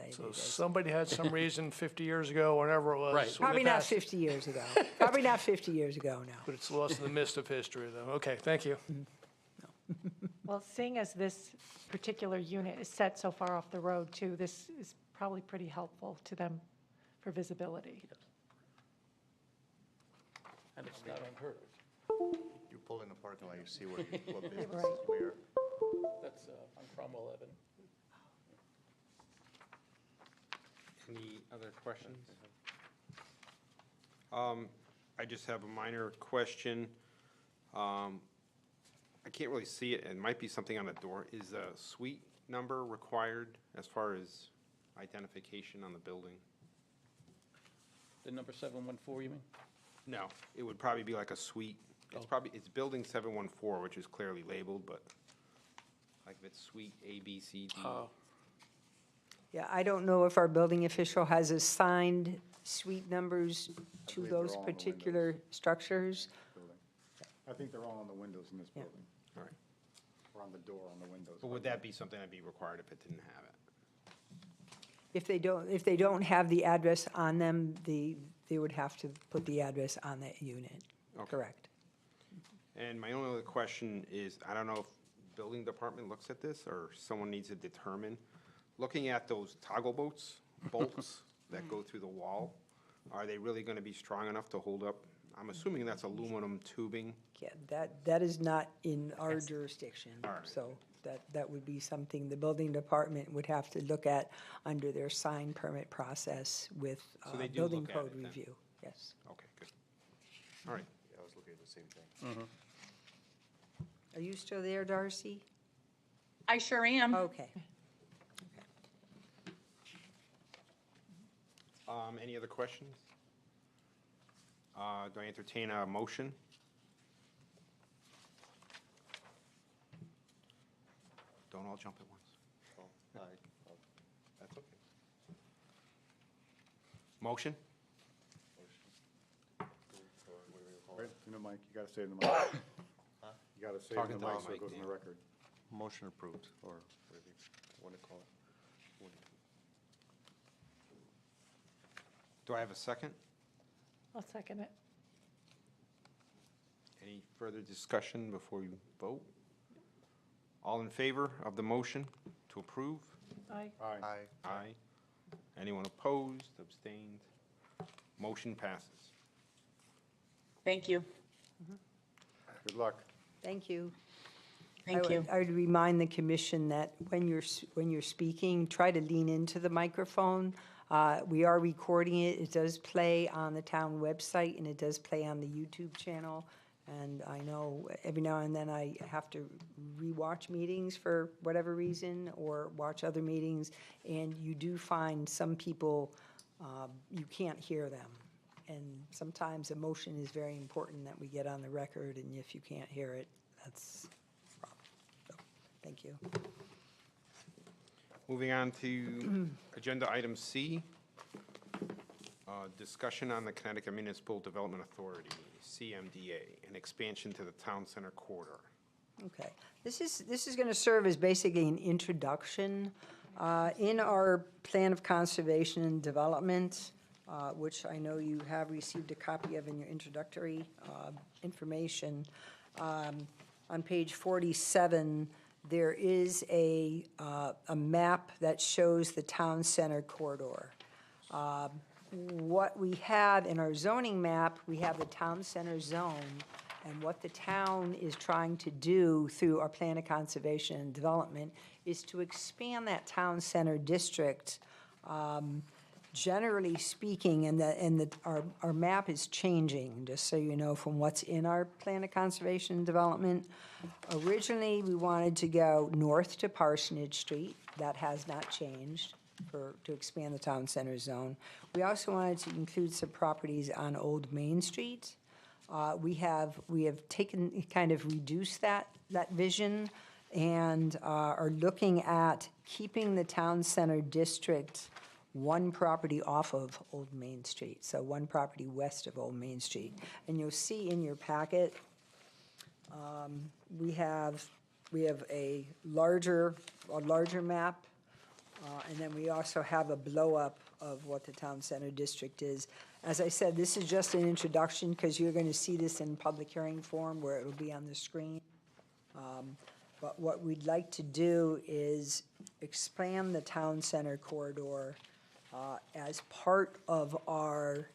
designated So as. somebody had some reason 50 years ago, whenever it was. Right. when they Probably not passed- 50 years ago. Probably not 50 years ago, no. But it's lost in the mist of history, though. Okay, thank you. Well, seeing as this particular unit is set so far off the road too, this is probably pretty helpful to them for visibility. And it's not unheard of. You pull in the parking lot, you see what business Right. is where. That's on Cromwell Avenue. Any other questions? I just have a minor question. I can't really see it, it might be something on the door. Is a suite number required as far as identification on the building? The number 714, you mean? No, it would probably be like a suite. It's probably, it's building 714, which is clearly labeled, but like if it's suite A, B, C, D. Yeah, I don't know if our building official has assigned suite numbers to believe they're those all on the particular structures. building. I think they're all on the windows in this Yeah. building, All right. or on the door on the windows. But would that be something that'd be required if it didn't have it? If they don't have the address on them, they would have to put the address on that unit. Okay. Correct. And my only other question is, I don't know if building department looks at this, or someone needs to determine, looking at those toggle bolts that go through the wall, are they really gonna be strong enough to hold up? I'm assuming that's aluminum tubing. Yeah, that is not in our jurisdiction. All right. So that would be something the building department would have to look at under their sign permit process with So they do building look at code it then? review. Yes. Okay, good. All right. I was looking at the same thing. Are you still there, Darcy? I sure am. Okay. Any other questions? Do I entertain a motion? Don't all jump at once. Oh, That's okay. Motion? Right, in the mic, you gotta say it in the mic. You gotta say it Talking in to the the mic so mic, it goes in the Dan. record. Motion approved, or whatever you want to call it. Do I have a second? I'll second it. Any further discussion before you vote? All in favor of the motion to approve? Aye. Aye. Aye. Aye. Anyone opposed, abstained? Motion passes. Thank you. Good luck. Thank you. Thank you. I would remind the commission that when you're speaking, try to lean into the microphone. We are recording it. It does play on the town website, and it does play on the YouTube channel. And I know every now and then I have to rewatch meetings for whatever reason, or watch other meetings, and you do find some people, you can't hear them. And sometimes emotion is very important that we get on the record, and if you can't hear it, that's a problem. So, thank you. Moving on to agenda item C, discussion on the Connecticut Municipal Development Authority, CMDA, and expansion to the town center corridor. Okay, this is going to serve as basically an introduction. In our plan of conservation and development, which I know you have received a copy of in your introductory information, on page 47, there is a map that shows the town center corridor. What we have in our zoning map, we have the town center zone, and what the town is trying to do through our plan of conservation and development is to expand that town center district. Generally speaking, our map is changing, just so you know, from what's in our plan of conservation and development. Originally, we wanted to go north to Parsonage Street. That has not changed to expand the town center zone. We also wanted to include some properties on Old Main Street. We have taken, kind of reduced that vision, and are looking at keeping the town center district one property off of Old Main Street, so one property west of Old Main Street. And you'll see in your packet, we have a larger map And then we also have a blow-up of what the town center district is. As I said, this is just an introduction, because you're going to see this in public hearing form where it'll be on the screen. But what we'd like to do is expand the town center corridor as part of our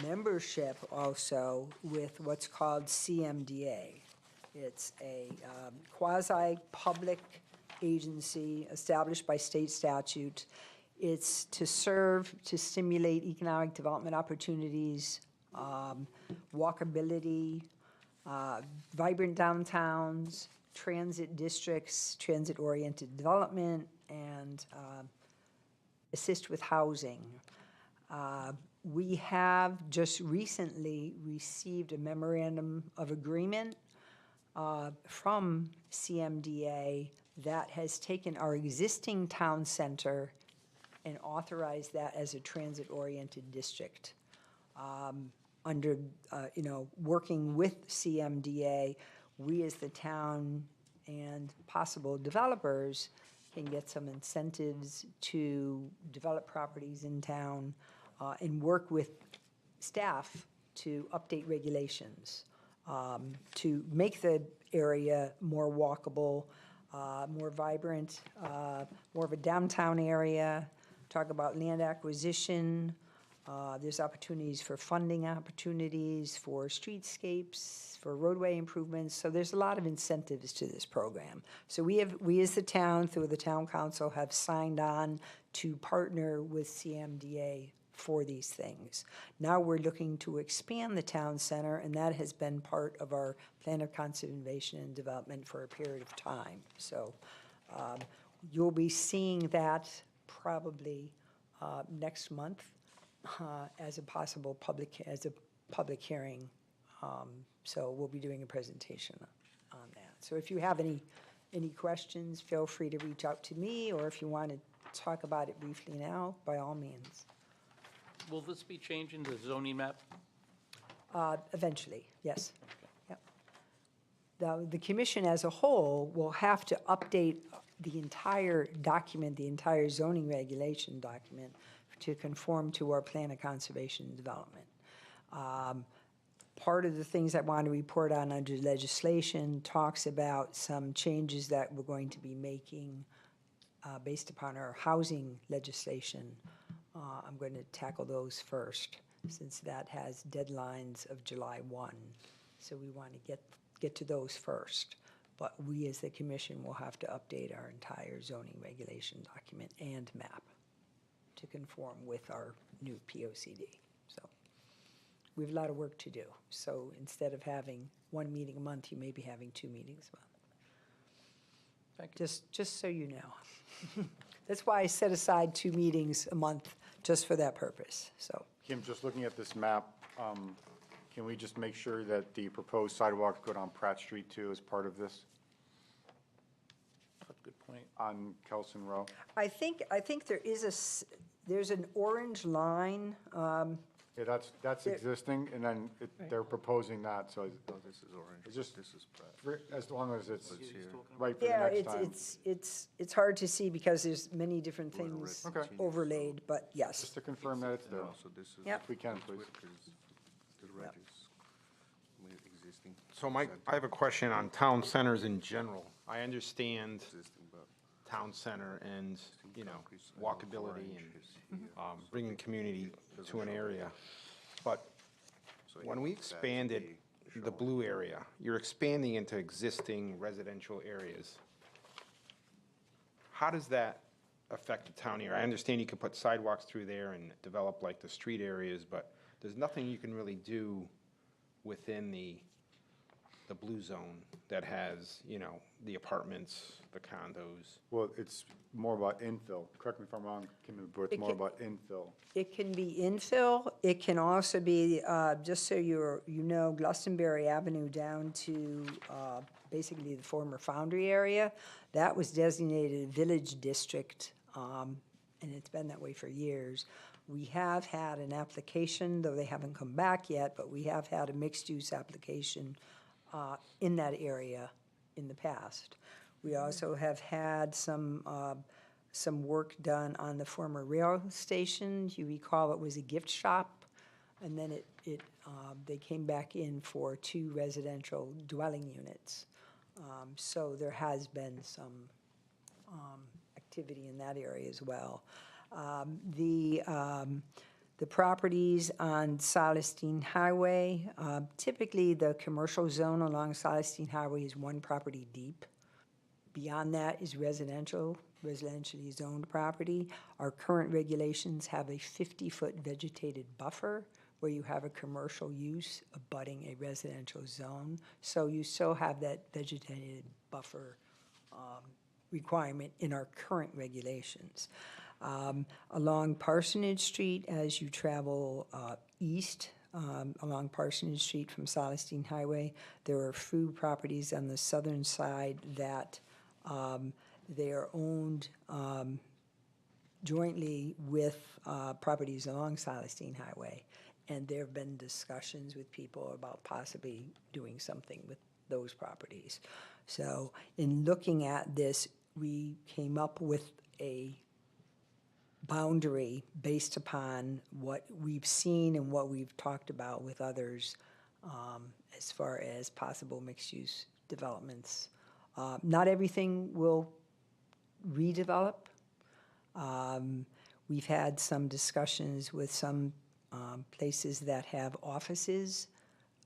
membership also with what's called CMDA. It's a quasi-public agency established by state statute. It's to serve, to stimulate economic development opportunities, walkability, vibrant downtowns, transit districts, transit-oriented development, and assist with housing. We have just recently received a memorandum of agreement from CMDA that has taken our existing town center and authorized that as a transit-oriented district. Under, working with CMDA, we as the town and possible developers can get some incentives to develop properties in town and work with staff to update regulations, to make the area more walkable, more vibrant, more of a downtown area, talk about land acquisition. There's opportunities for funding opportunities, for streetscapes, for roadway improvements. So there's a lot of incentives to this program. So we as the town, through the town council, have signed on to partner with CMDA for these things. Now we're looking to expand the town center, and that has been part of our plan of conservation and development for a period of time. So you'll be seeing that probably next month as a possible public hearing. So we'll be doing a presentation on that. So if you have any questions, feel free to reach out to me, or if you want to talk about it briefly now, by all means. Will this be changing the zoning map? Eventually, yes. Yep. The commission as a whole will have to update the entire document, the entire zoning regulation document, to conform to our plan of conservation and development. Part of the things I want to report on under legislation talks about some changes that we're going to be making based upon our housing legislation. I'm going to tackle those first, since that has deadlines of July 1. So we want to get to those first. But we as the commission will have to update our entire zoning regulation document and map to conform with our new POCD. So we have a lot of work to do. So instead of having one meeting a month, you may be having 2 meetings a month. Thank you. Just so you know. That's why I set aside 2 meetings a month, just for that purpose, so. Kim, just looking at this map, can we just make sure that the proposed sidewalks go down Pratt Street too as part of this That's a good point. on Kelson Row? I think there's an orange line, Yeah, that's There- existing, and then they're proposing that, so Oh, this is orange. It's just- This is Pratt. as long as it's It's here. right for the yeah, next time. it's hard to see because there's many different Blue and things red Okay. continue, overlaid, but yes. Just to confirm that it's And there. also this is. Yep. If we can, please. The red is existing. So Mike, I have a question on town centers in general. I understand Existing, but town center and, concrete sidewalk walkability orange is and here. bringing community to an area. But So when we that's expanded the blue area, you're expanding into existing residential areas. How does that affect the town here? I understand you can put sidewalks through there and develop like the street areas, but there's nothing you can really do within the blue zone that has, the apartments, the condos. Well, it's more about infill. Correct me if I'm wrong, Kim, but it's It more can- about infill. It can be infill, it can also be, just so you know, Glastonbury Avenue down to basically the former Foundry area, that was designated a village district, and it's been that way for years. We have had an application, though they haven't come back yet, but we have had a mixed-use application in that area in the past. We also have had some some work done on the former rail station. You recall it was a gift shop, and then they came back in for 2 residential dwelling units. So there has been some activity in that area as well. The properties on Solestein Highway, typically the commercial zone along Solestein Highway is 1 property deep. Beyond that is residentially zoned property. Our current regulations have a 50-foot vegetated buffer where you have a commercial use abutting a residential zone. So you still have that vegetated buffer requirement in our current regulations. Along Parsonage Street, as you travel east along Parsonage Street from Solestein Highway, there are few properties on the southern side that they are owned jointly with properties along Solestein Highway. And there have been discussions with people about possibly doing something with those properties. So in looking at this, we came up with a boundary based upon what we've seen and what we've talked about with others as far as possible mixed-use developments. Not everything will redevelop. We've had some discussions with some places that have offices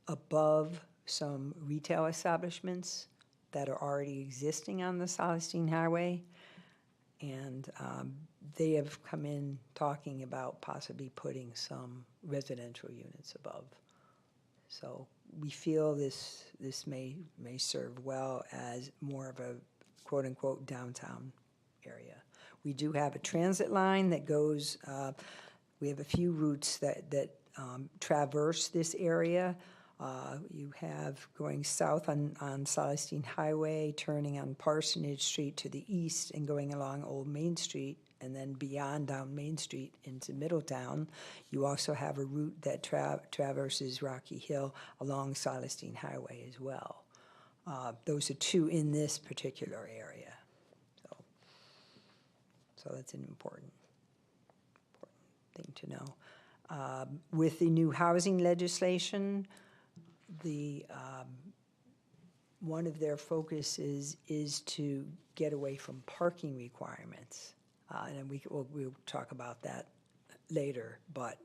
above some retail establishments that are already existing on the Solestein Highway. And they have come in talking about possibly putting some residential units above. So we feel this may serve well as more of a quote-unquote downtown area. We do have a transit line that goes, we have a few routes that traverse this area. You have going south on Solestein Highway, turning on Parsonage Street to the east and going along Old Main Street, and then beyond down Main Street into Middletown. You also have a route that traverses Rocky Hill along Solestein Highway as well. Those are 2 in this particular area. So that's an important thing to know. With the new housing legislation, one of their focuses is to get away from parking requirements. And we'll talk about that later, but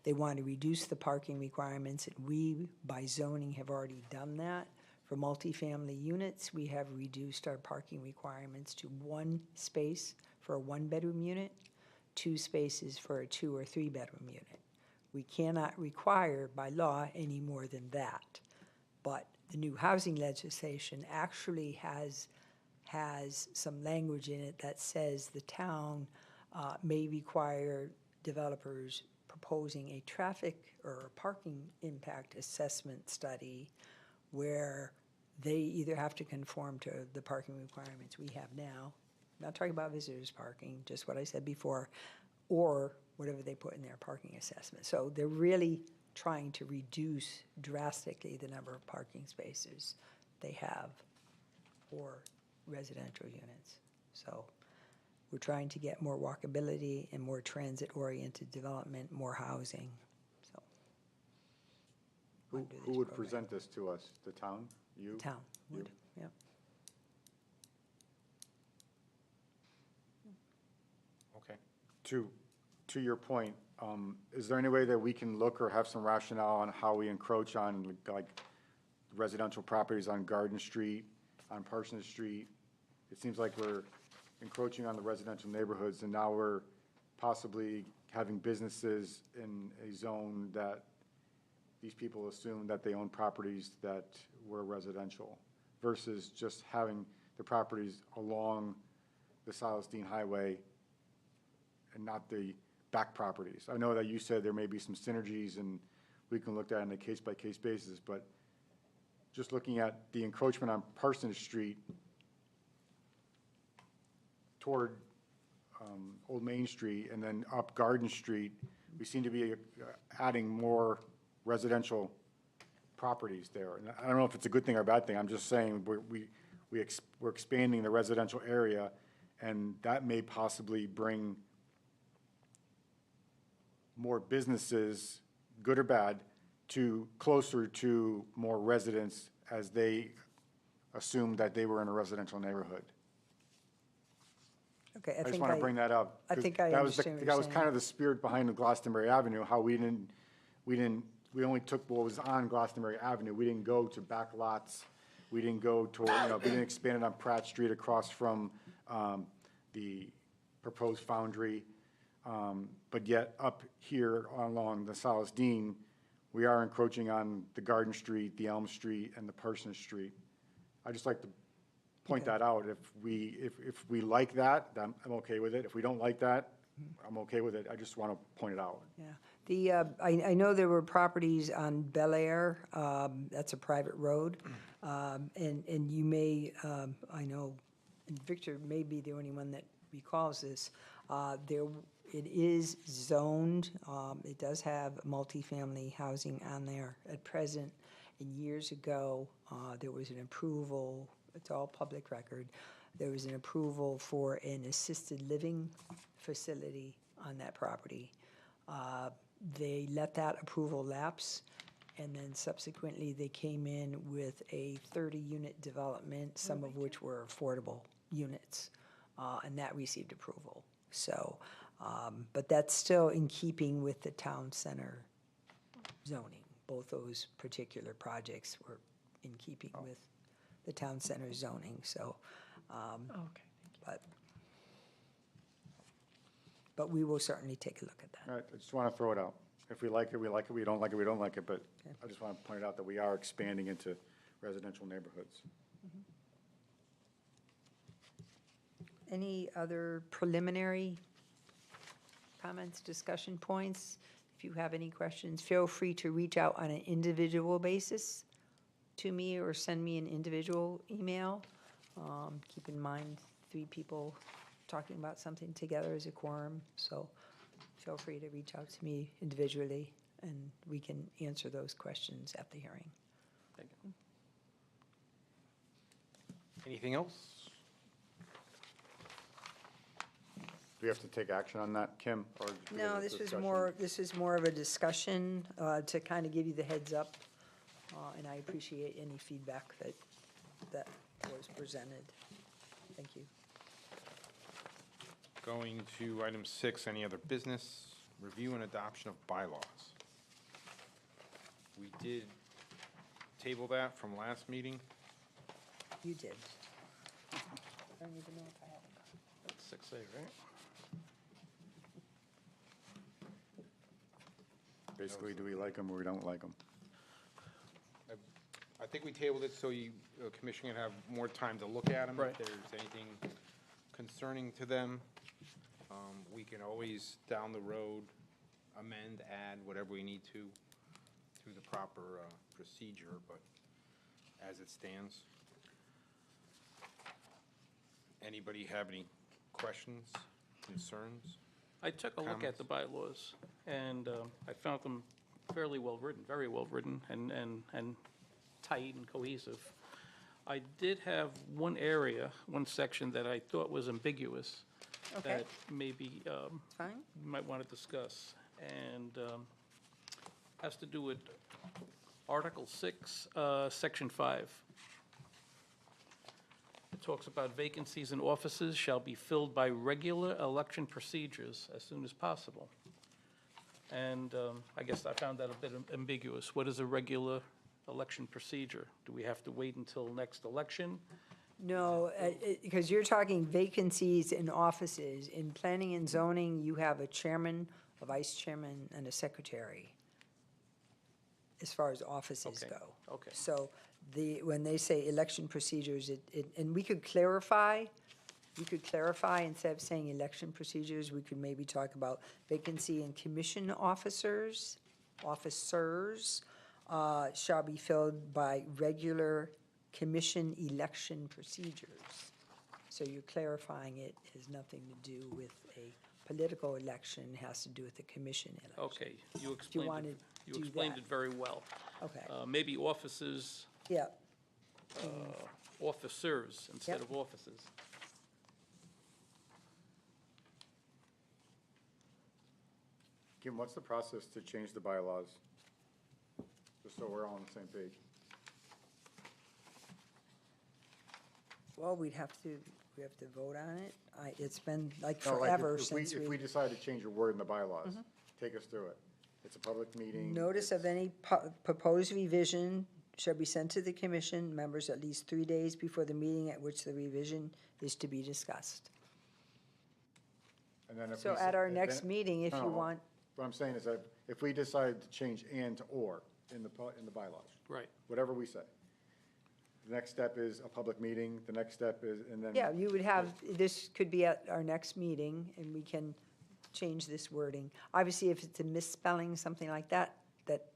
they want to reduce the parking requirements, and we, by zoning, have already done that. For multifamily units, we have reduced our parking requirements to 1 space for a 1-bedroom unit, 2 spaces for a 2 or 3-bedroom unit. We cannot require by law any more than that. But the new housing legislation actually has some language in it that says the town may require developers proposing a traffic or parking impact assessment study where they either have to conform to the parking requirements we have now, I'm not talking about visitors parking, just what I said before, or whatever they put in their parking assessment. So they're really trying to reduce drastically the number of parking spaces they have for residential units. So we're trying to get more walkability and more transit-oriented development, more housing. So Who would present this to us? The town? You? Town would, yeah. Okay. To your point, is there any way that we can look or have some rationale on how we encroach on like residential properties on Garden Street, on Parsonage Street? It seems like we're encroaching on the residential neighborhoods, and now we're possibly having businesses in a zone that these people assume that they own properties that were residential versus just having the properties along the Solestein Highway and not the back properties. I know that you said there may be some synergies and we can look at it on a case-by-case basis, but just looking at the encroachment on Parsonage Street toward Old Main Street and then up Garden Street, we seem to be adding more residential properties there. And I don't know if it's a good thing or a bad thing. I'm just saying we're expanding the residential area, And that may possibly bring more businesses, good or bad, to closer to more residents as they assumed that they were in a residential neighborhood. Okay, I just want to bring that up. I 'cause think I that was understand what you're That was saying. kind of the spirit behind the Glastonbury Avenue, how we only took what was on Glastonbury Avenue. We didn't go to back lots. We didn't go toward, we didn't expand it on Pratt Street across from the proposed foundry. But yet up here along the Salas Dean, we are encroaching on the Garden Street, the Elm Street, and the Parsons Street. I just like to point that out. If we like that, then I'm okay with it. If we don't like that, I'm okay with it. I just want to point it out. Yeah, I know there were properties on Bel Air, that's a private road. And you may, I know, and Victor may be the only one that recalls this. It is zoned, it does have multifamily housing on there at present. And years ago, there was an approval, it's all public record, there was an approval for an assisted living facility on that property. They let that approval lapse, and then subsequently they came in with a 30-unit development, some of which were affordable units, and that received approval. So, but that's still in keeping with the town center zoning. Both those particular projects were in keeping with the town center zoning, so, Okay. but we will certainly take a look at that. All right, I just want to throw it out. If we like it, we like it. We don't like it, we don't like it. But I just want to point out that we are expanding into residential neighborhoods. Any other preliminary comments, discussion points? If you have any questions, feel free to reach out on an individual basis to me or send me an individual email. Keep in mind, 3 people talking about something together is a quorum, so feel free to reach out to me individually, and we can answer those questions at the hearing. Thank you. Anything else? Do we have to take action on that, Kim? Or do we No, have a this is discussion? more of a discussion to kind of give you the heads up, and I appreciate any feedback that was presented. Thank you. Going to item 6, any other business, review and adoption of bylaws. We did table that from last meeting. You did. I don't even know if I have it. That's 6A, right? Basically, do we like them or we don't like them? I think we tabled it so you, commission can have more time to look at them. Right. If there's anything concerning to them, we can always, down the road, amend, add, whatever we need to through the proper procedure, but as it stands. Anybody have any questions, concerns? I took a look at the bylaws, and I found them fairly well-written, very well-written, and tight and cohesive. I did have one area, one section that I thought was ambiguous, Okay. that maybe Fine? you might want to discuss, and has to do with Article 6, Section 5. It talks about vacancies in offices shall be filled by regular election procedures as soon as possible. And I guess I found that a bit ambiguous. What is a regular election procedure? Do we have to wait until next election? No, because you're talking vacancies in offices. In planning and zoning, you have a chairman, a vice chairman, and a secretary, as far as offices Okay, go. okay. So when they say election procedures, and we could clarify, instead of saying election procedures, we could maybe talk about vacancy in commission officers shall be filled by regular commission election procedures. So you're clarifying it has nothing to do with a political election, it has to do with the commission election. Okay, you explained wanna it, you do explained that? it very well. Okay, Maybe offices, yeah, officers instead Yep. of offices. Kim, what's the process to change the bylaws? Just so we're all on the same page. Well, we have to vote on it. It's been like No, like, forever if since we we, decide to change a word in the bylaws, take us through it. It's a public meeting. notice of it's- any proposed revision shall be sent to the commission members at least 3 days before the meeting at which the revision is to be discussed. And then if So we s- at our if next then- meeting, if you No, want, What I'm saying is that if we decide to change and to or in the bylaws, Right. whatever we say, the next step is a public meeting, the next step is, and then. yeah, you would have, this could be at our next meeting, and we can change this wording. Obviously, if it's a misspelling, something like that, that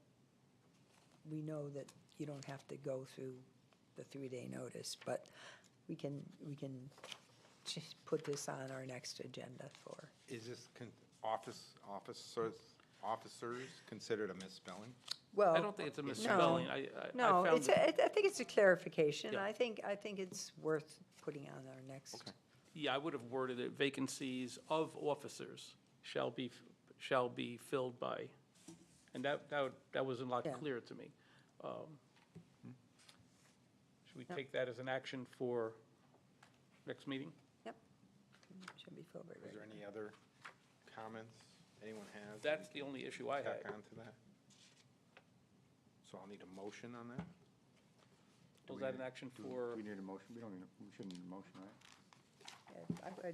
we know that you don't have to go through the 3-day notice, but we can just put this on our next agenda for, Is this officers considered a misspelling? well. I don't think it's a misspelling. I No, found it's, it- I think it's a clarification. Yeah. I think it's worth putting on our next. Yeah, I would have worded it, vacancies of officers shall be filled by, and that was a lot Yeah. clearer to me. Should we take that as an action for next meeting? Yep. Should be filled by Is there regular. any other comments anyone has? That's the only issue I had. Tack on to that? So I'll need a motion on that? Was that an action Do for, we need a motion? We shouldn't need a motion, right? Yeah,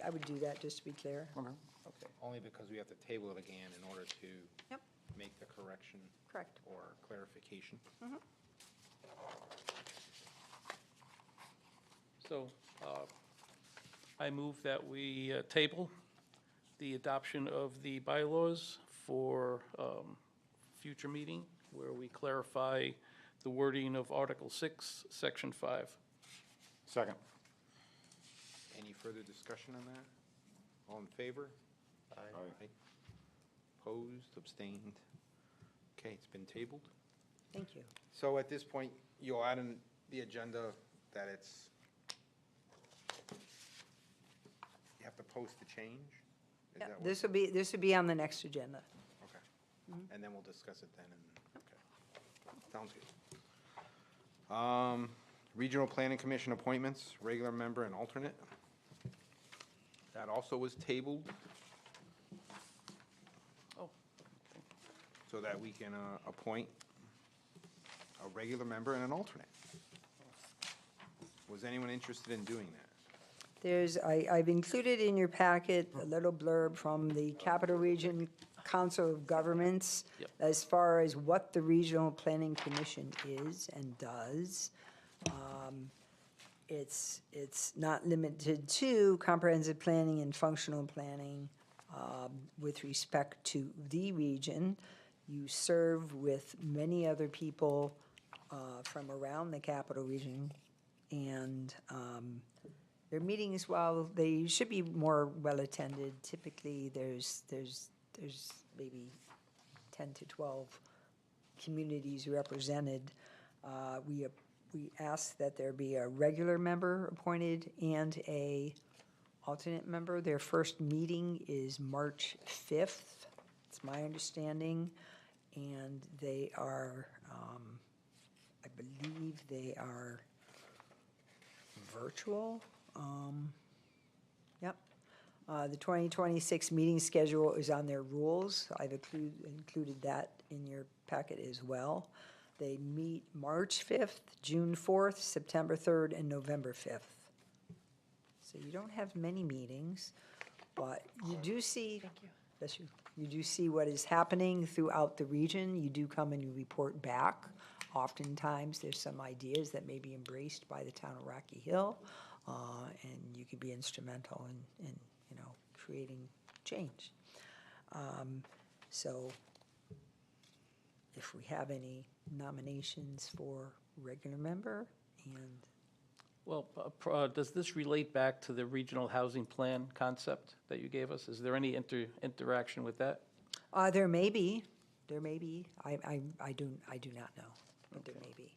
I would do that, just to be clear. Okay. okay, Only because we have to table it again in order to Yep. make the correction Correct. or clarification. so I move that we table the adoption of the bylaws for future meeting, where we clarify the wording of Article 6, Section 5. Second. Any further discussion on that? All in favor? Aye. Opposed, abstained? Okay, it's been tabled. Thank you. So at this point, you'll add in the agenda that it's, you have to post the change? Is Yeah, that what- this would be on the next agenda. Okay. And then we'll discuss it then, and, okay. Sounds good. Regional Planning Commission appointments, regular member and alternate. That also was tabled Oh, so that we can appoint a regular member and an alternate. Was anyone interested in doing that? I've included in your packet a little blurb from the Capital Region Council of Governments Yep. as far as what the Regional Planning Commission is and does. It's not limited to comprehensive planning and functional planning with respect to the region. You serve with many other people from around the Capital Region, and their meetings, while they should be more well-attended, typically there's maybe 10 to 12 communities represented. We ask that there be a regular member appointed and a alternate member. Their first meeting is March 5th, it's my understanding, and they are, I believe they are virtual. Yep. The 2026 meeting schedule is on their rules. I've included that in your packet as well. They meet March 5th, June 4th, September 3rd, and November 5th. So you don't have many meetings, but you do see. Thank you. Bless you. You do see what is happening throughout the region. You do come and you report back. Oftentimes, there's some ideas that may be embraced by the town of Rocky Hill, and you could be instrumental in creating change. So if we have any nominations for regular member and well, does this relate back to the regional housing plan concept that you gave us? Is there any interaction with that? there may be. I do not know, but there may be.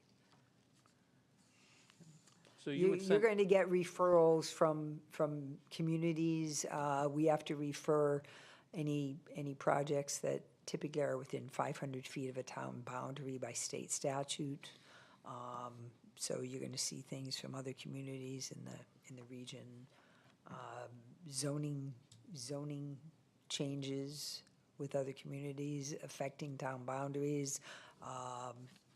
So you would You're send, going to get referrals from communities. We have to refer any projects that typically are within 500 feet of a town boundary by state statute. So you're going to see things from other communities in the region. Zoning changes with other communities affecting town boundaries.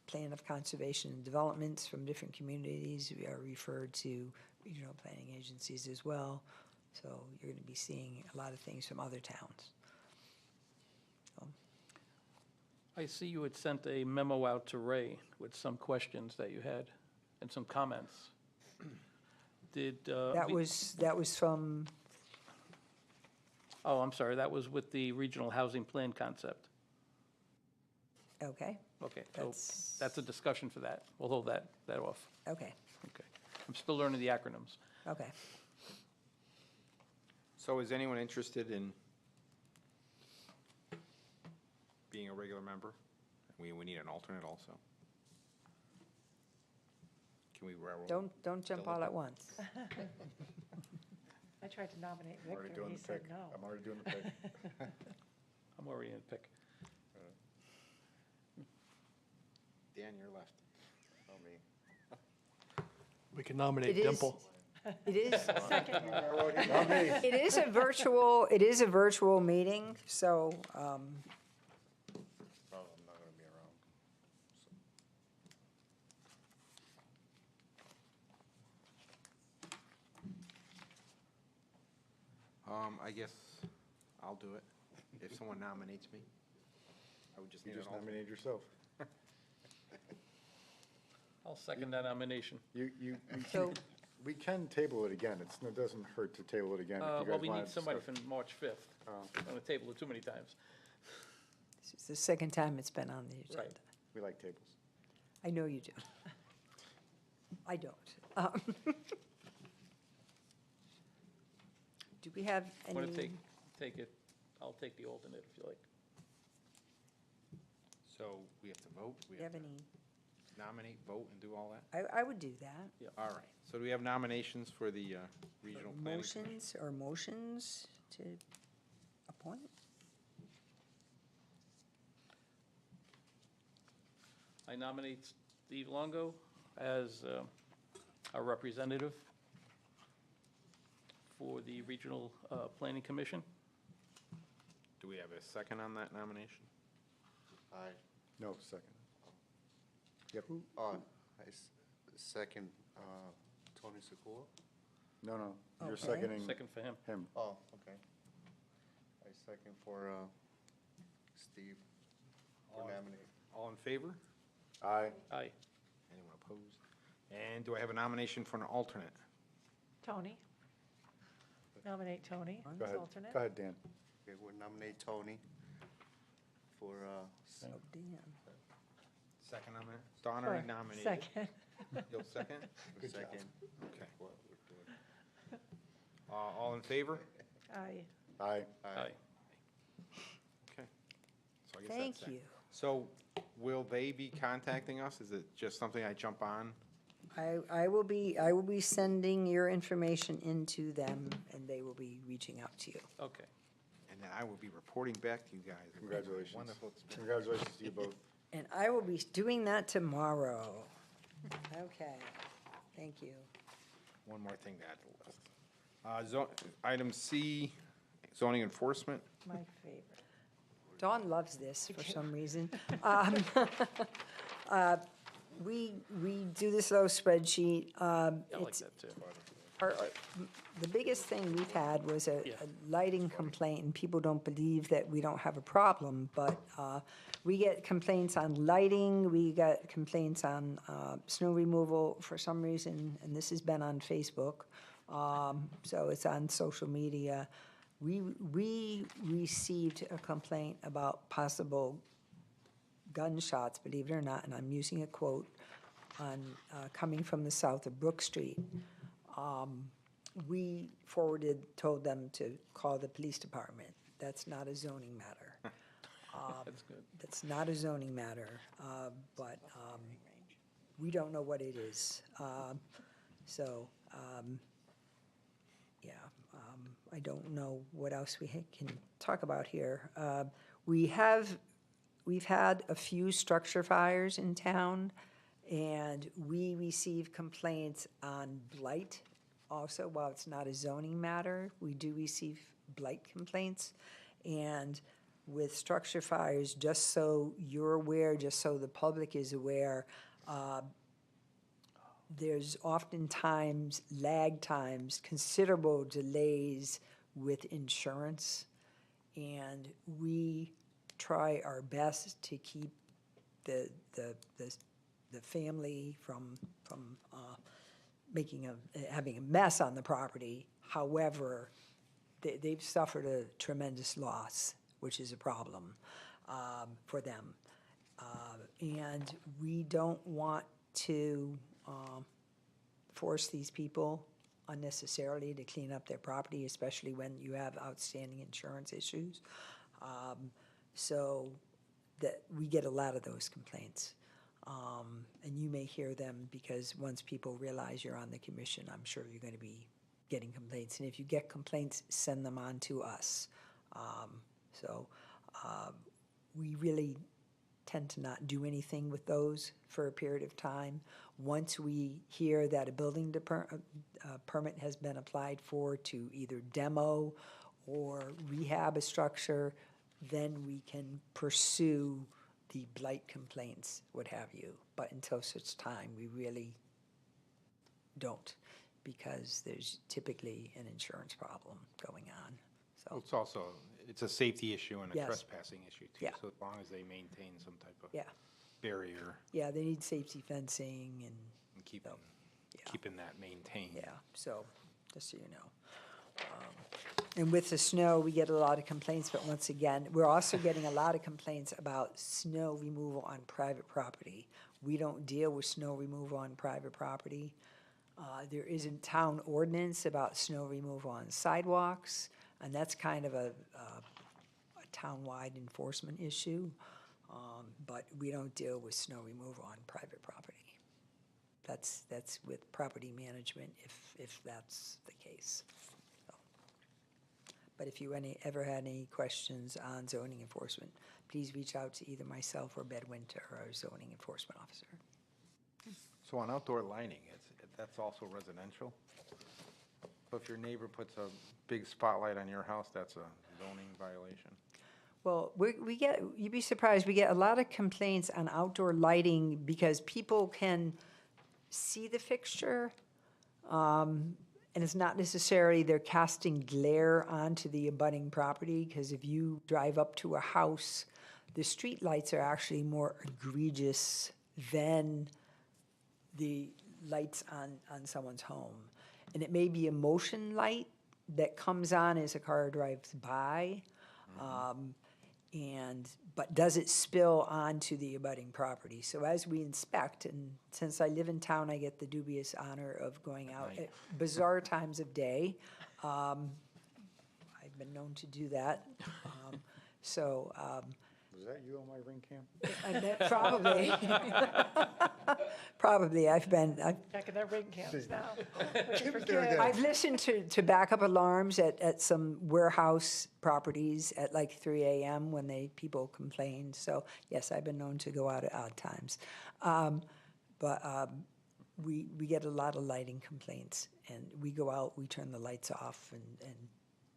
Plan of conservation and developments from different communities are referred to regional planning agencies as well. So you're going to be seeing a lot of things from other towns. I see you had sent a memo out to Ray with some questions that you had and some comments. Did, That was from, oh, I'm sorry, that was with the regional housing plan concept. okay, Okay, so That's- that's a discussion for that. We'll hold that off. okay, Okay. I'm still learning the acronyms. okay. So is anyone interested in being a regular member? We need an alternate also. Can we railroad? Don't jump all at once. I tried to nominate I'm already Victor, doing he the said pick. no. I'm already doing the pick. I'm already in pick. Dan, you're left. Oh, me. We can nominate It is- Dimple. It is, Second, Not me. it is a virtual meeting, so, Oh, I'm not gonna be around. I guess I'll do it. If someone nominates me, I would just You need an just alternate. nominated yourself. I'll second that nomination. so, We can table it again. It doesn't hurt to table it again. if you Well, guys we wanna need somebody discuss. from March 5th. On the table too many times. this is the second time it's been on the agenda. Right. We like tables. I know you do. I don't. Do we have Want to any, take it, I'll take the alternate if you like. So we have to vote, we do you have have to any, nominate, vote, and do all that? I would do that. All right. So do we have nominations for the regional planning? Commission? Motions to appoint? I nominate Steve Longo as our representative for the Regional Planning Commission. Do we have a second on that nomination? Aye. No, second. Yep. Second, Tony Secor? No, you're Okay. seconding Second for him. him. Oh, okay. I second for, Steve, for nominate. All in favor? Aye. Aye. Anyone opposed? And do I have a nomination for an alternate? Tony. Nominate Tony Go as ahead. alternate. Go ahead, Dan. Okay, we'll nominate Tony for, Oh, Dan. Second on that? Don Sure. already nominated. Second. You'll second? second. Okay. What we're doing. All in favor? Aye. Aye. Aye. Okay. So I guess Thank that's that. you. So will they be contacting us? Is it just something I jump on? I will be sending your information into them, and they will be reaching out to you. Okay. And then I will be reporting back to you guys. Congratulations. Wonderful experience. Congratulations to you both. And I will be doing that tomorrow. Okay, thank you. One more thing to add to the list. Item C, zoning enforcement. My favorite. Dawn loves this for some reason. We do this little spreadsheet. I like It's- that too. The biggest thing we've had was a Yeah. lighting complaint, and people don't believe that we don't have a problem, but we get complaints on lighting, we get complaints on snow removal for some reason, and this has been on Facebook, so it's on social media. We received a complaint about possible gunshots, believe it or not, and I'm using a quote, on, coming from the south of Brook Street. We told them to call the police department. That's not a zoning matter. That's good. That's not a zoning matter, but we don't know what it is. So, yeah, I don't know what else we can talk about here. We've had a few structure fires in town, and we receive complaints on blight also. While it's not a zoning matter, we do receive blight complaints. And with structure fires, just so you're aware, just so the public is aware, there's oftentimes lag times, considerable delays with insurance. And we try our best to keep the family from having a mess on the property. However, they've suffered a tremendous loss, which is a problem for them. And we don't want to force these people unnecessarily to clean up their property, especially when you have outstanding insurance issues. So that we get a lot of those complaints. And you may hear them because once people realize you're on the commission, I'm sure you're going to be getting complaints. And if you get complaints, send them on to us. We really tend to not do anything with those for a period of time. Once we hear that a building permit has been applied for to either demo or rehab a structure, then we can pursue the blight complaints, what have you. But until such time, we really don't, because there's typically an insurance problem going on. So, It's also, it's a safety issue and a Yes. trespassing issue too. Yeah. So as long as they maintain some type of yeah, barrier yeah, they need safety fencing and, and keeping, yeah. keeping that maintained. yeah, so, just so you know. And with the snow, we get a lot of complaints, but once again, we're also getting a lot of complaints about snow removal on private property. We don't deal with snow removal on private property. There is a town ordinance about snow removal on sidewalks, and that's kind of a town-wide enforcement issue. But we don't deal with snow removal on private property. That's with property management if that's the case. So. But if you ever had any questions on zoning enforcement, please reach out to either myself or Bed Winter, our zoning enforcement officer. So on outdoor lighting, that's also residential? So if your neighbor puts a big spotlight on your house, that's a zoning violation? Well, we get, you'd be surprised, we get a lot of complaints on outdoor lighting because people can see the fixture, and it's not necessarily they're casting glare onto the abutting property, because if you drive up to a house, the street lights are actually more egregious than the lights on someone's home. And it may be a motion light that comes on as a car drives by, but does it spill onto the abutting property? So as we inspect, and since I live in town, I get the dubious honor of going out at bizarre times of day. I've been known to do that. Was that you on my ring cam? And that probably, probably, I've Checking their ring cams now. I've listened to backup alarms at some warehouse properties at like 3 a.m. when people complain. So yes, I've been known to go out at odd times. We get a lot of lighting complaints, and we go out, we turn the lights off and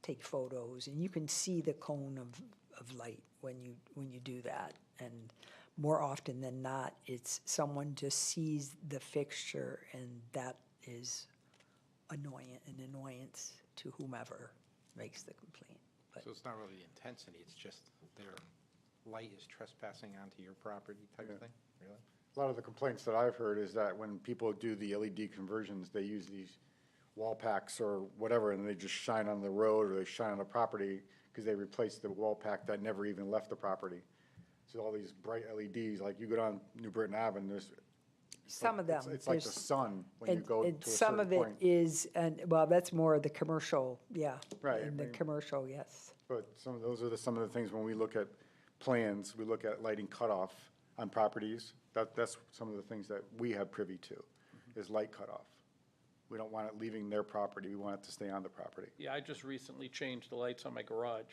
take photos, and you can see the cone of light when you do that. And more often than not, it's someone just sees the fixture, and that is an annoyance to whomever makes the complaint. But So it's not really the intensity, it's just their light is trespassing onto your property type of thing, really? A lot of the complaints that I've heard is that when people do the LED conversions, they use these wall packs or whatever, and they just shine on the road or they shine on the property because they replaced the wall pack that never even left the property. So all these bright LEDs, like you go down New Britain Ave, and there's some of them. It's like the there's- sun when you go to a and some certain of it point. is, well, that's more the commercial, yeah. Right, In I the mean- commercial, yes. But those are some of the things when we look at plans, we look at lighting cutoff on properties. That's some of the things that we have privy to, is light cutoff. We don't want it leaving their property, we want it to stay on the property. Yeah, I just recently changed the lights on my garage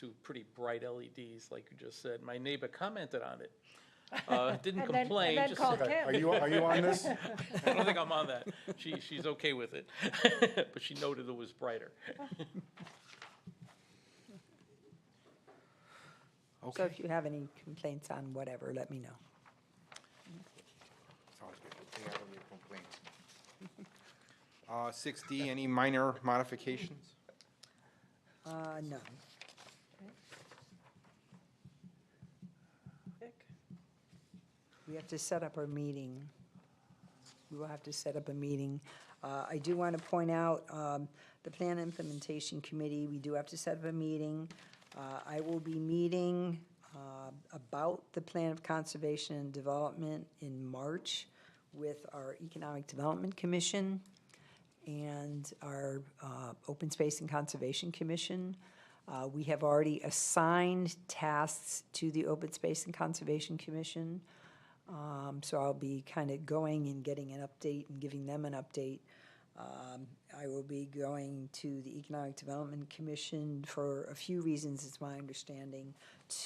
to pretty bright LEDs, like you just said. My neighbor commented on it. Didn't And then- complain. and then just- called Okay, Kim. are you on this? I don't think I'm on that. She's okay with it, but she noted it was brighter. So if you have any complaints on whatever, let me know. Sounds good. Stay out of your complaints. 6D, any minor modifications? No. Vic? We have to set up our meeting. We will have to set up a meeting. I do want to point out, the Plan Implementation Committee, we do have to set up a meeting. I will be meeting about the Plan of Conservation and Development in March with our Economic Development Commission and our Open Space and Conservation Commission. We have already assigned tasks to the Open Space and Conservation Commission. So I'll be kind of going and getting an update and giving them an update. I will be going to the Economic Development Commission for a few reasons, it's my understanding,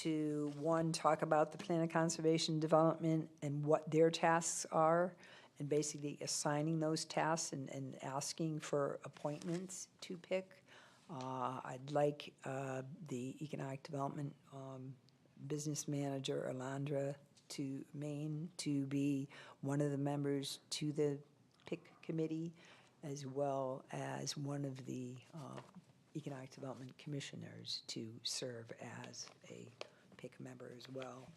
to, one, talk about the Plan of Conservation and Development and what their tasks are, and basically assigning those tasks and asking for appointments to pick. I'd like the Economic Development Business Manager, Alondra, to Maine, to be one of the members to the PIC committee, as well as one of the Economic Development Commissioners to serve as a PIC member as well.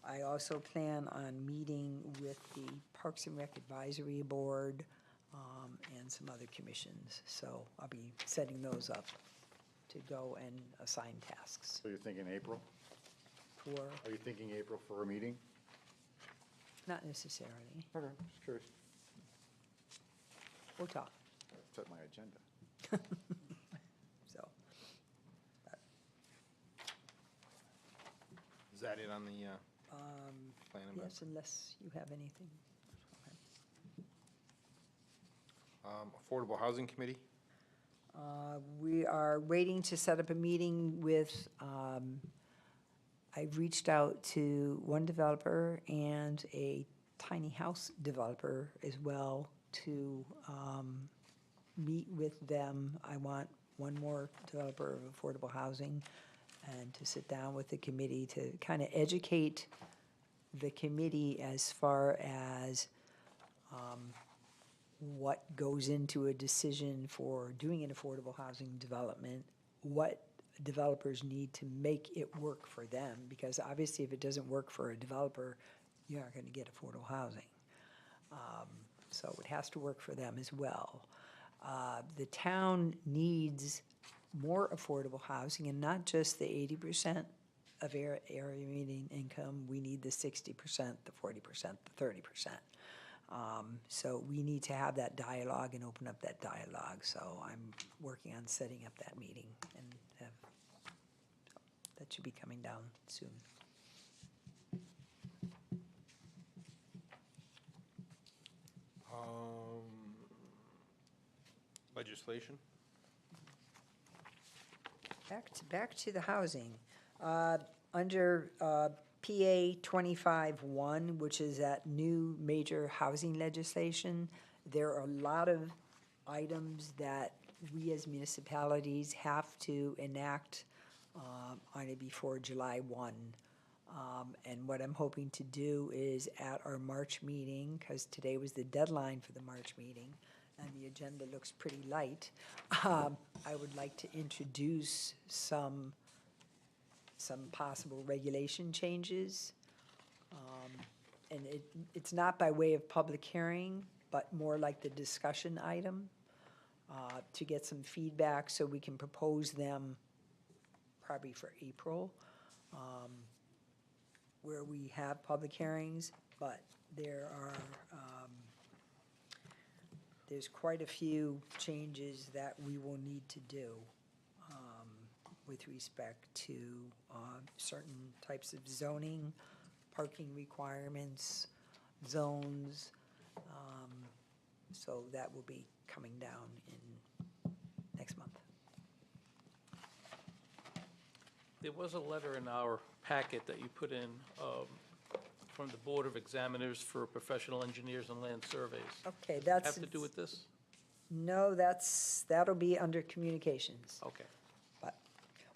I also plan on meeting with the Parks and Rec Advisory Board and some other commissions. So I'll be setting those up to go and assign tasks So you're thinking April? for, Are you thinking April for a meeting? not necessarily, Okay, just curious. we'll talk, Set my agenda. so. Is that it on the plan? Yes, unless you have anything. Affordable Housing Committee? We are waiting to set up a meeting with, I've reached out to one developer and a tiny house developer as well to meet with them. I want one more developer of affordable housing and to sit down with the committee to kind of educate the committee as far as what goes into a decision for doing an affordable housing development, what developers need to make it work for them, because obviously if it doesn't work for a developer, you're not going to get affordable housing. So it has to work for them as well. The town needs more affordable housing, and not just the 80% of area median income. We need the 60%, the 40%, the 30%. So we need to have that dialogue and open up that dialogue. So I'm working on setting up that meeting, and that should be coming down soon. Legislation? Back to the housing. Under PA 25-1, which is that new major housing legislation, there are a lot of items that we as municipalities have to enact on it before July 1. And what I'm hoping to do is at our March meeting, because today was the deadline for the March meeting, and the agenda looks pretty light, I would like to introduce some possible regulation changes. And it's not by way of public hearing, but more like the discussion item, to get some feedback so we can propose them probably for April, where we have public hearings, but there's quite a few changes that we will need to do with respect to certain types of zoning, parking requirements, zones, So that will be coming down in next month. There was a letter in our packet that you put in from the Board of Examiners for Professional Engineers and Land Surveys. Okay, that's. Have to do with this? No, that'll be under communications. Okay. But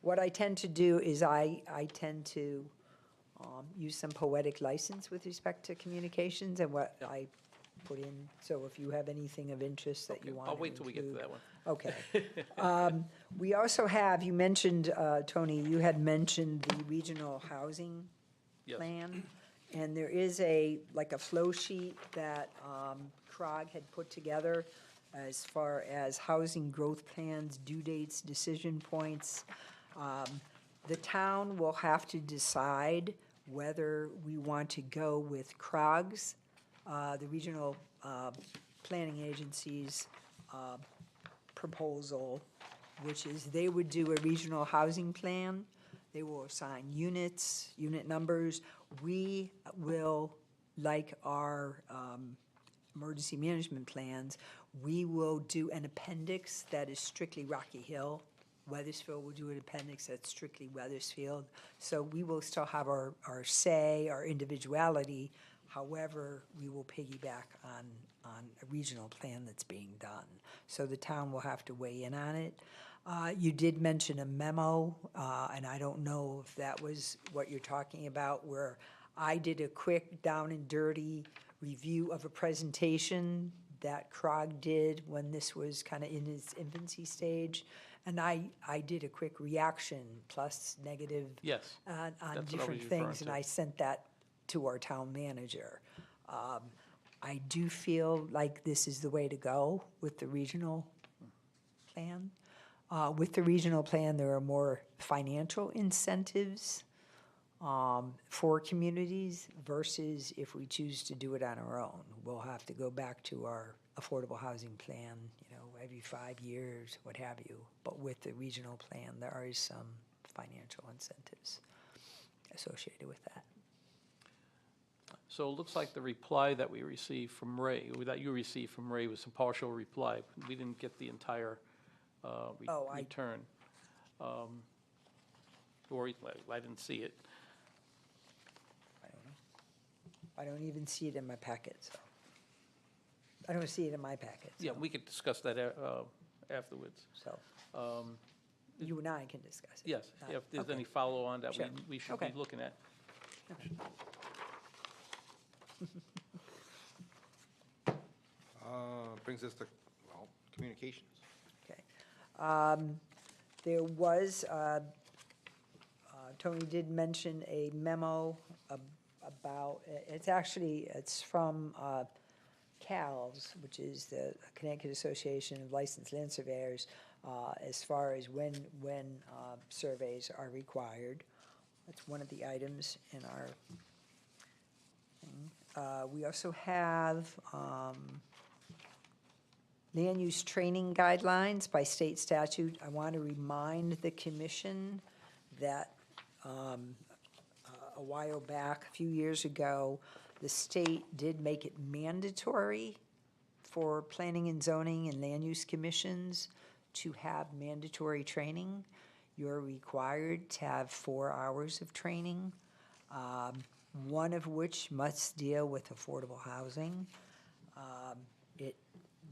what I tend to do is I tend to use some poetic license with respect to communications and what I put in. So if you have anything of interest that you Okay, want I'll to wait till we get to include. that one. Okay. We also have, you mentioned, Tony, you had mentioned the regional housing Yes. plan. And there is like a flow sheet that CROG had put together as far as housing growth plans, due dates, decision points. The town will have to decide whether we want to go with CROG's, the regional planning agency's proposal, which is they would do a regional housing plan. They will assign units, unit numbers. We will, like our emergency management plans, we will do an appendix that is strictly Rocky Hill. Weathersfield will do an appendix that's strictly Weathersfield. So we will still have our say, our individuality. However, we will piggyback on a regional plan that's being done. So the town will have to weigh in on it. You did mention a memo, and I don't know if that was what you're talking about, where I did a quick down and dirty review of a presentation that CROG did when this was kind of in its infancy stage. And I did a quick reaction, plus negative Yes. on That's what I was different referring things, and to. I sent that to our town manager. I do feel like this is the way to go with the regional plan. With the regional plan, there are more financial incentives for communities versus if we choose to do it on our own. We'll have to go back to our affordable housing plan, every 5 years, what have you. But with the regional plan, there is some financial incentives associated with that. So it looks like the reply that we received from Ray, or that you received from Ray, was a partial reply. We didn't get the entire return. Or I didn't see it. I don't know. I don't even see it in my packet, so. I don't see it in my packet. Yeah, we could discuss that afterwards. So, you and I can discuss it. Yes, if there's Okay. any follow-on that Sure. we should be Okay. looking at. Brings us to, well, communications. Okay. There was, Tony did mention a memo about, it's from CALS, which is the Connecticut Association of Licensed Land Surveyors, as far as when surveys are required. That's one of the items in our thing. We also have land use training guidelines by state statute. I want to remind the commission that a while back, a few years ago, the state did make it mandatory for planning and zoning and land use commissions to have mandatory training. You're required to have 4 hours of training, one of which must deal with affordable housing.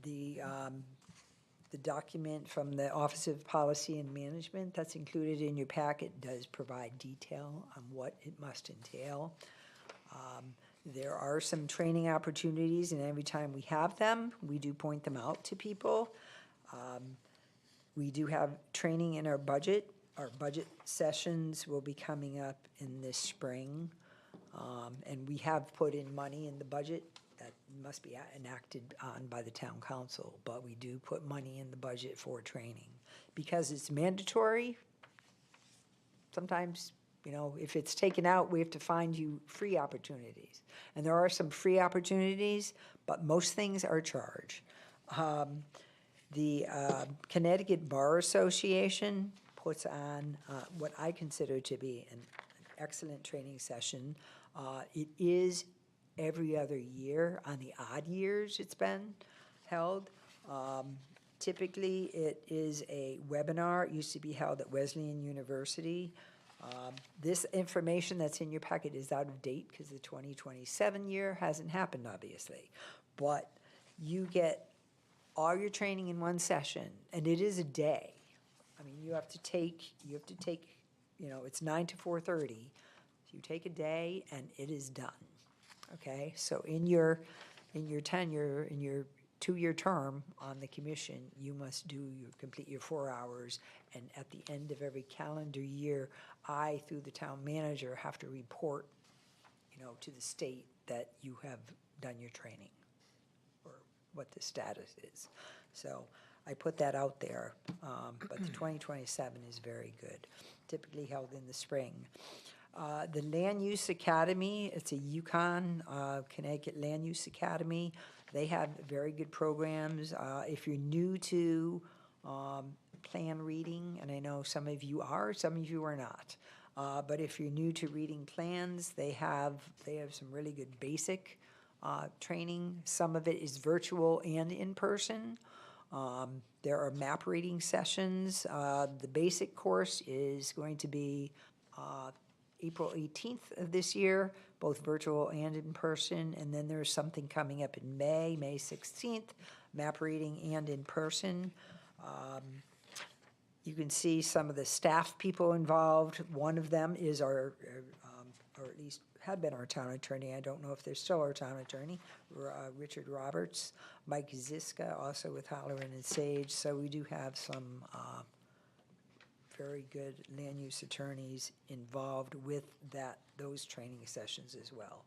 The document from the Office of Policy and Management that's included in your packet does provide detail on what it must entail. There are some training opportunities, and every time we have them, we do point them out to people. We do have training in our budget. Our budget sessions will be coming up in this spring. And we have put in money in the budget that must be enacted on by the town council, but we do put money in the budget for training. Because it's mandatory, sometimes, if it's taken out, we have to find you free opportunities. And there are some free opportunities, but most things are charged. The Connecticut Bar Association puts on what I consider to be an excellent training session. It is every other year. On the odd years, it's been. held. Typically, it is a webinar. It used to be held at Wesleyan University. This information that's in your packet is out of date because the 2027 year hasn't happened, obviously. But you get all your training in one session, and it is a day. I mean, you have to take, it's 9 to 4:30. You take a day, and it is done, okay? So in your tenure, in your 2-year term on the commission, you must complete your 4 hours, and at the end of every calendar year, I, through the town manager, have to report, to the state that you have done your training, or what the status is. So I put that out there, but the 2027 is very good, typically held in the spring. The Land Use Academy, it's a Yukon, Connecticut Land Use Academy. They have very good programs. If you're new to plan reading, and I know some of you are, some of you are not, but if you're new to reading plans, they have some really good basic training. Some of it is virtual and in person. There are map reading sessions. The basic course is going to be April 18th of this year, both virtual and in person. And then there's something coming up in May 16th, map reading and in person. You can see some of the staff people involved. One of them is our, or at least had been our town attorney. I don't know if they're still our town attorney, Richard Roberts. Mike Ziska, also with Halloran and Sage. So we do have some very good land use attorneys involved with those training sessions as well.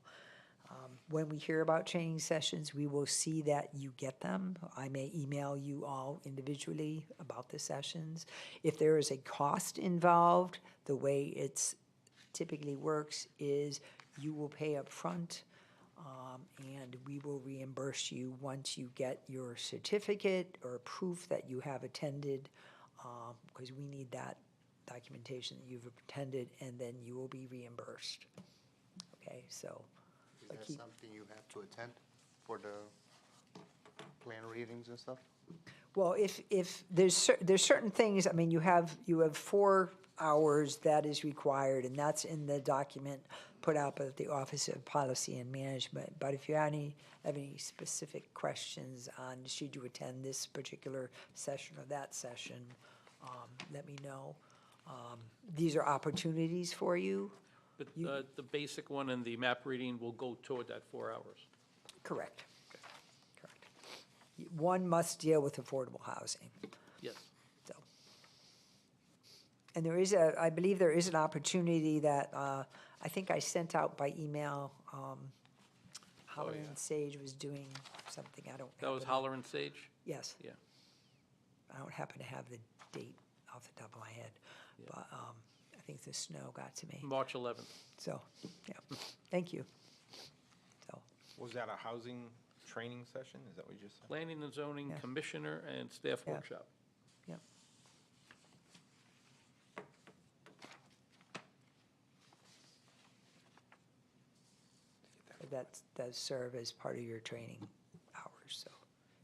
When we hear about training sessions, we will see that you get them. I may email you all individually about the sessions. If there is a cost involved, the way it's typically works is you will pay up front, and we will reimburse you once you get your certificate or proof that you have attended, because we need that documentation that you've attended, and then you will be reimbursed. Okay, so. Is that something you have to attend for the plan readings and stuff? Well, if there's certain things, I mean, you have 4 hours that is required, and that's in the document put out by the Office of Policy and Management. But if you have any specific questions on should you attend this particular session or that session, let me know. These are opportunities for you. But the basic one and the map reading will go toward that 4 hours. Correct. Correct. One must deal with affordable housing. Yes. So, and I believe there is an opportunity that I think I sent out by email. Halloran and Sage was doing something. I don't. That was Holler and Sage? Yes. Yeah. I don't happen to have the date off the top of my head, but I think the snow got to me. March 11th. So, yeah. Thank you. So. Was that a housing training session? Is that what you just said? Planning and Zoning Yeah. Commissioner and Staff Yeah. Workshop. Yep. That does serve as part of your training hours, so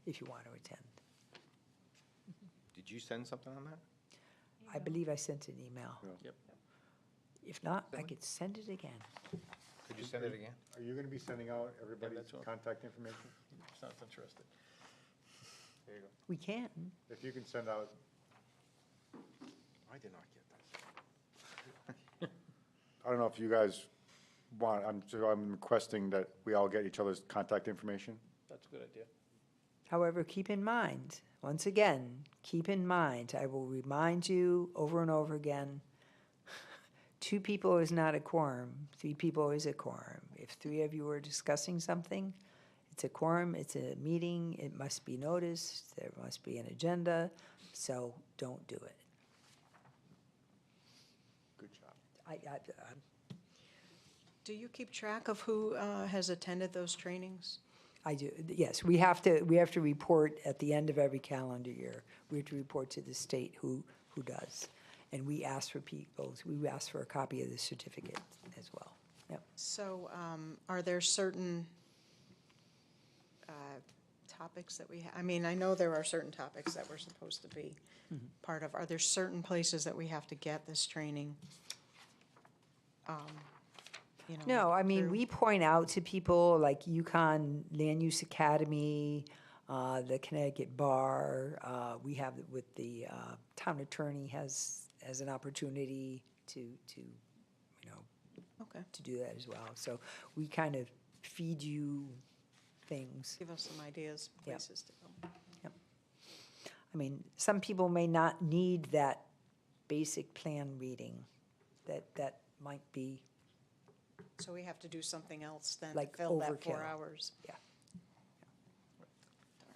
if you want to attend. Did you send something on that? I believe I sent an email. Yep. If not, I could send it again. Could you send it again? Are you gonna be sending out everybody's that's all. contact information? Sounds interesting. There you go. We can. If you can send out, I did not get that. I don't know if you guys want, I'm requesting that we all get each other's contact information. That's a good idea. However, keep in mind, once again, keep in mind, I will remind you over and over again, 2 people is not a quorum, 3 people is a quorum. If 3 of you are discussing something, it's a quorum, it's a meeting, it must be noticed, there must be an agenda, so don't do it. Good job. I'm Do you keep track of who has attended those trainings? I do, yes, we have to report at the end of every calendar year. We have to report to the state who does. And we ask for we ask for a copy of the certificate as well. Yep. So are there certain topics that I mean, I know there are certain topics that we're supposed to be part of. Are there certain places that we have to get this training? You know, No, I mean, through? we point out to people like UConn Land Use Academy, the Connecticut Bar, we have it with the town attorney has an opportunity to, you know, Okay, to do that as well. So we kind of feed you things. give us some ideas, Yeah. places to go. I mean, some people may not need that basic plan reading. That might be, So we have to do something else then to Like fill that 4 overkill. hours.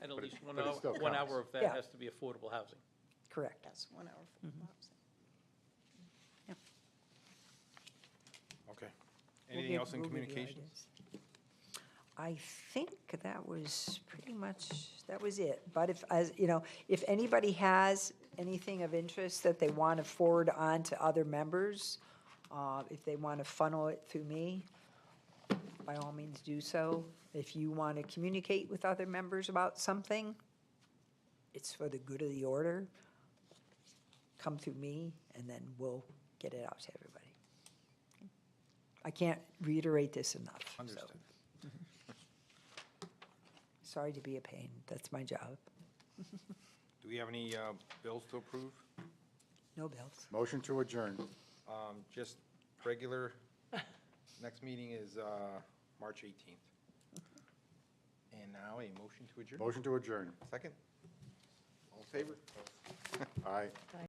And at least but it still 1 counts. hour of that Yeah. has to be affordable housing. correct. Yes, 1 hour for hours. Okay. We'll Anything give- else in we'll give you communications? ideas. I think that was pretty much, that was it. But if, as, you know, if anybody has anything of interest that they want to forward on to other members, if they want to funnel it through me, by all means do so. If you want to communicate with other members about something, it's for the good of the order, come through me, and then we'll get it out to everybody. I can't reiterate this enough. so. Understood. Sorry to be a pain, that's my job. Do we have any bills to approve? No bills. Motion to adjourn. Just regular, next meeting is March 18th. And now a motion to adjourn. Motion to adjourn. Second? All in favor? Aye.